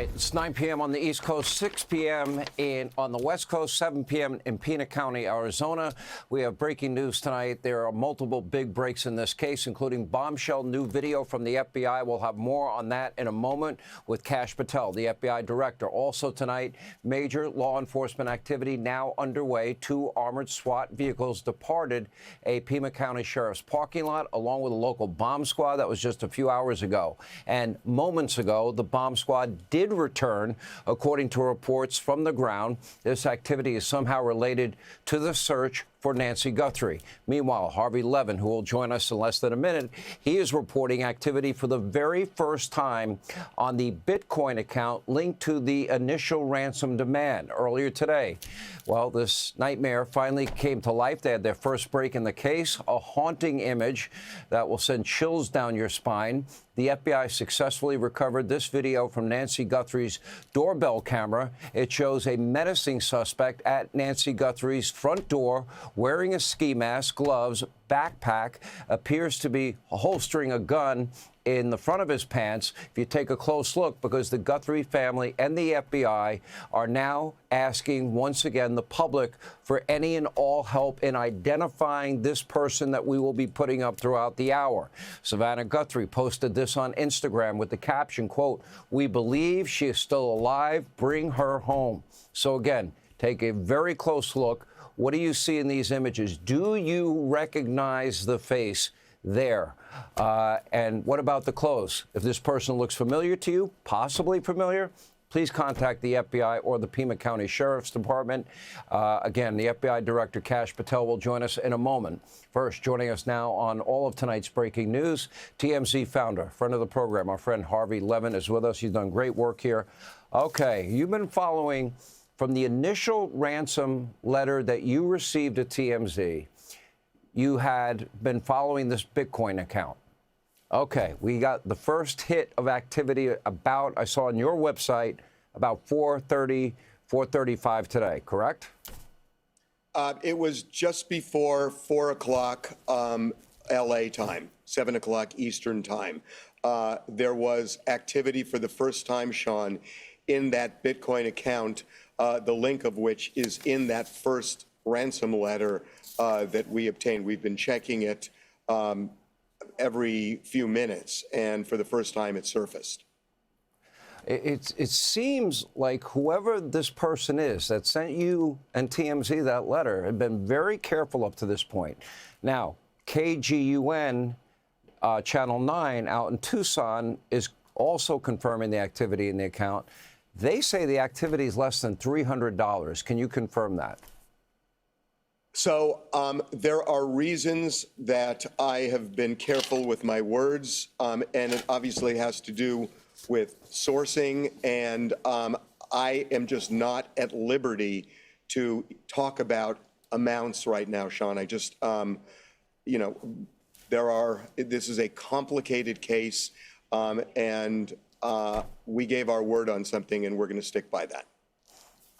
right, it's 9 p.m. on the East Coast, 6 p.m. on the West Coast, 7 p.m. in Pena County, Arizona. We have breaking news tonight. There are multiple big breaks in this case, including bombshell new video from the FBI. We'll have more on that in a moment with Kash Patel, the FBI director. Also tonight, major law enforcement activity now underway. 2 armored SWAT vehicles departed a Pima County Sheriff's parking lot, along with a local bomb squad. That was just a few hours ago. And moments ago, the bomb squad did return, according to reports from the ground. This activity is somehow related to the search for Nancy Guthrie. Meanwhile, Harvey Levin, who will join us in less than a minute, he is reporting activity for the very first time on the Bitcoin account linked to the initial ransom demand earlier today. Well, this nightmare finally came to life. They had their first break in the case, a haunting image that will send chills down your spine. The FBI successfully recovered this video from Nancy Guthrie's doorbell camera. It shows a menacing suspect at Nancy Guthrie's front door wearing a ski mask, gloves, backpack, appears to be holstering a gun in the front of his pants. If you take a close look, because the Guthrie family and the FBI are now asking once again the public for any and all help in identifying this person that we will be putting up throughout the hour. Savannah Guthrie posted this on Instagram with the caption, quote, "We believe she is still alive. Bring her home." So again, take a very close look. What do you see in these images? Do you recognize the face there? And what about the clothes? If this person looks familiar to you, possibly familiar, please contact the FBI or the Pima County Sheriff's Department. Again, the FBI Director Kash Patel will join us in a moment. First, joining us now on all of tonight's breaking news, TMZ founder, friend of the program, our friend Harvey Levin is with us. He's done great work here. Okay, you've been following from the initial ransom letter that you received at TMZ. You had been following this Bitcoin account. Okay, we got the first hit of activity about, I saw on your website, about 4:30, 4:35 today, correct? It was just before 4 o'clock LA time, 7 o'clock Eastern time. There was activity for the first time, Sean, in that Bitcoin account, the link of which is in that first ransom letter that we obtained. We've been checking it every few minutes, and for the first time it surfaced. It seems like whoever this person is that sent you and TMZ that letter had been very careful up to this point. Now, KGUN Channel 9 out in Tucson is also confirming the activity in the account. They say the activity is less than $300. Can you confirm that? So there are reasons that I have been careful with my words, and it obviously has to do with sourcing, and I am just not at liberty to talk about amounts right now, Sean. I just, you know, this is a complicated case, and we gave our word on something, and we're going to stick by that.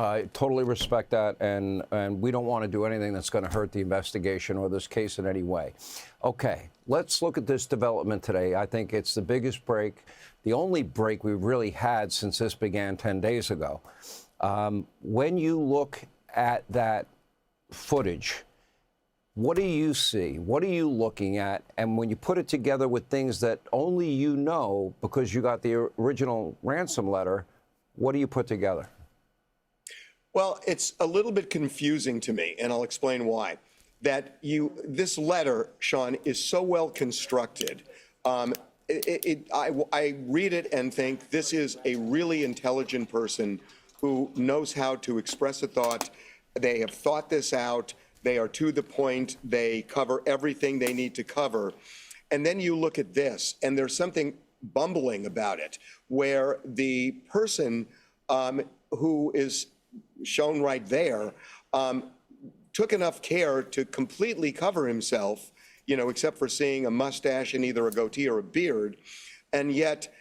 I totally respect that, and we don't want to do anything that's going to hurt the investigation or this case in any way. Okay, let's look at this development today. I think it's the biggest break, the only break we've really had since this began 10 days ago. When you look at that footage, what do you see? What are you looking at? And when you put it together with things that only you know because you got the original ransom letter, what do you put together? Well, it's a little bit confusing to me, and I'll explain why. This letter, Sean, is so well constructed. I read it and think this is a really intelligent person who knows how to express a thought. They have thought this out. They are to the point. They cover everything they need to cover. And then you look at this, and there's something bumbling about it, where the person who is shown right there took enough care to completely cover himself, you know, except for seeing a mustache and either a goatee or a beard. And yet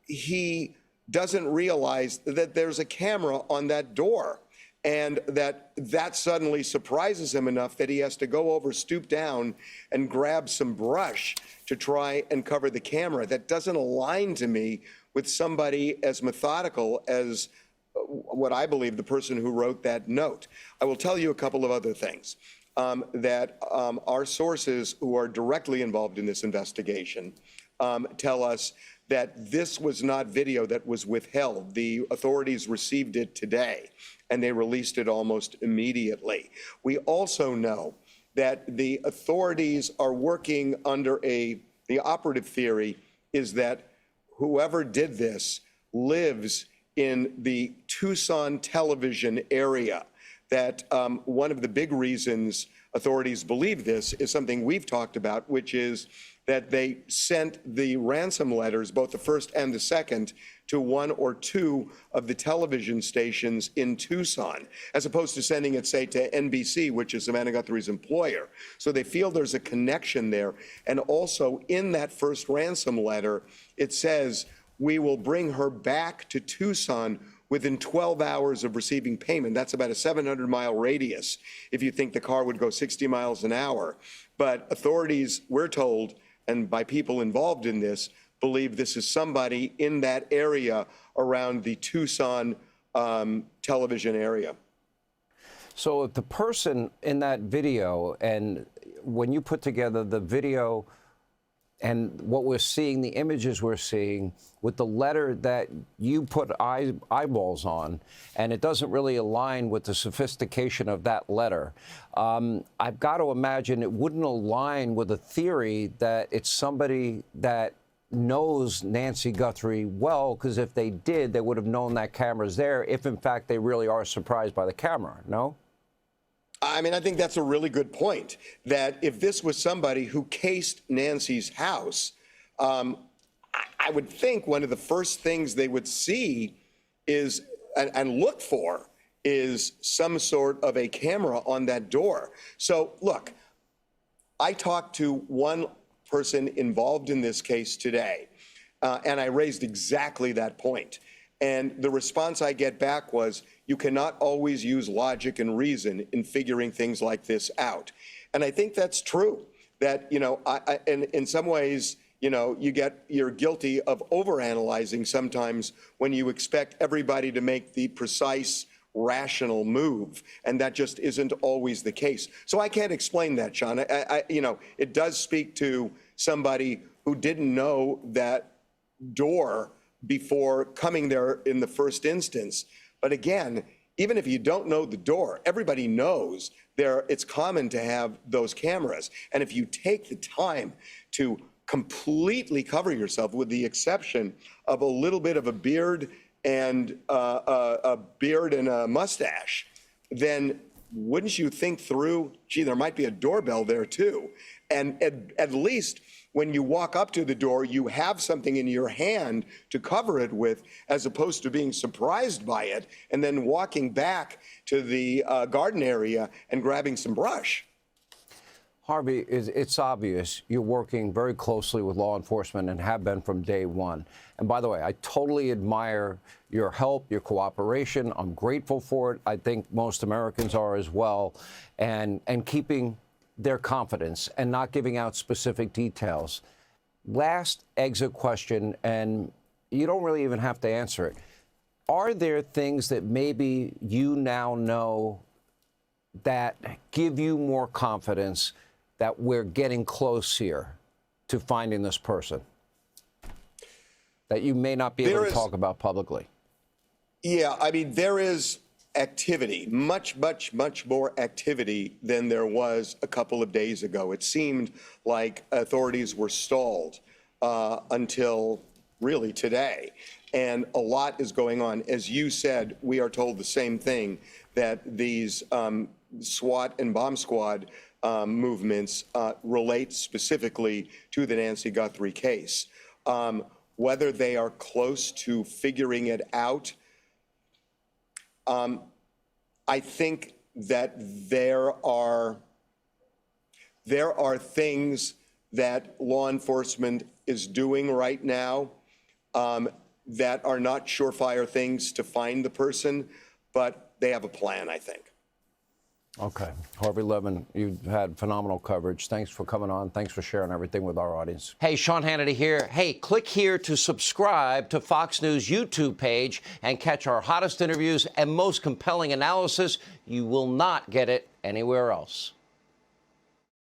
he doesn't realize that there's a camera on that door, and that suddenly surprises him enough that he has to go over, stoop down, and grab some brush to try and cover the camera. That doesn't align to me with somebody as methodical as what I believe the person who wrote that note. I will tell you a couple of other things that our sources who are directly involved in this investigation tell us that this was not video that was withheld. The authorities received it today, and they released it almost immediately. We also know that the authorities are working under the operative theory is that whoever did this lives in the Tucson television area. That one of the big reasons authorities believe this is something we've talked about, which is that they sent the ransom letters, both the first and the second, to one or two of the television stations in Tucson, as opposed to sending it, say, to NBC, which is Savannah Guthrie's employer. So they feel there's a connection there. And also in that first ransom letter, it says, we will bring her back to Tucson within 12 hours of receiving payment. That's about a 700-mile radius if you think the car would go 60 miles an hour. But authorities, we're told, and by people involved in this, believe this is somebody in that area around the Tucson television area. So if the person in that video, and when you put together the video and what we're seeing, the images we're seeing, with the letter that you put eyeballs on, and it doesn't really align with the sophistication of that letter, I've got to imagine it wouldn't align with a theory that it's somebody that knows Nancy Guthrie well, because if they did, they would have known that camera's there, if in fact they really are surprised by the camera, no? I mean, I think that's a really good point, that if this was somebody who cased Nancy's house, I would think one of the first things they would see is, and look for, is some sort of a camera on that door. So, look, I talked to one person involved in this case today, and I raised exactly that point. And the response I get back was, you cannot always use logic and reason in figuring things like this out. And I think that's true, that, you know, in some ways, you know, you're guilty of overanalyzing sometimes when you expect everybody to make the precise, rational move, and that just isn't always the case. So I can't explain that, Sean. You know, it does speak to somebody who didn't know that door before coming there in the first instance. But again, even if you don't know the door, everybody knows it's common to have those cameras. And if you take the time to completely cover yourself, with the exception of a little bit of a beard and a mustache, then wouldn't you think through, gee, there might be a doorbell there too? And at least when you walk up to the door, you have something in your hand to cover it with, as opposed to being surprised by it and then walking back to the garden area and grabbing some brush. Harvey, it's obvious you're working very closely with law enforcement and have been from day one. And by the way, I totally admire your help, your cooperation. I'm grateful for it. I think most Americans are as well. And keeping their confidence and not giving out specific details. Last exit question, and you don't really even have to answer it. Are there things that maybe you now know that give you more confidence that we're getting close here to finding this person that you may not be able to talk about publicly? Yeah, I mean, there is activity, much more activity than there was a couple of days ago. It seemed like authorities were stalled until really today. And a lot is going on. As you said, we are told the same thing, that these SWAT and bomb squad movements relate specifically to the Nancy Guthrie case. Whether they are close to figuring it out, I think that there are things that law enforcement is doing right now that are not surefire things to find the person, but they have a plan, I think. Okay. Harvey Levin, you've had phenomenal coverage. Thanks for coming on. Thanks for sharing everything with our audience. Hey, Sean Hannity here. Hey, click here to subscribe to Fox News YouTube page and catch our hottest interviews and most compelling analysis. You will not get it anywhere else.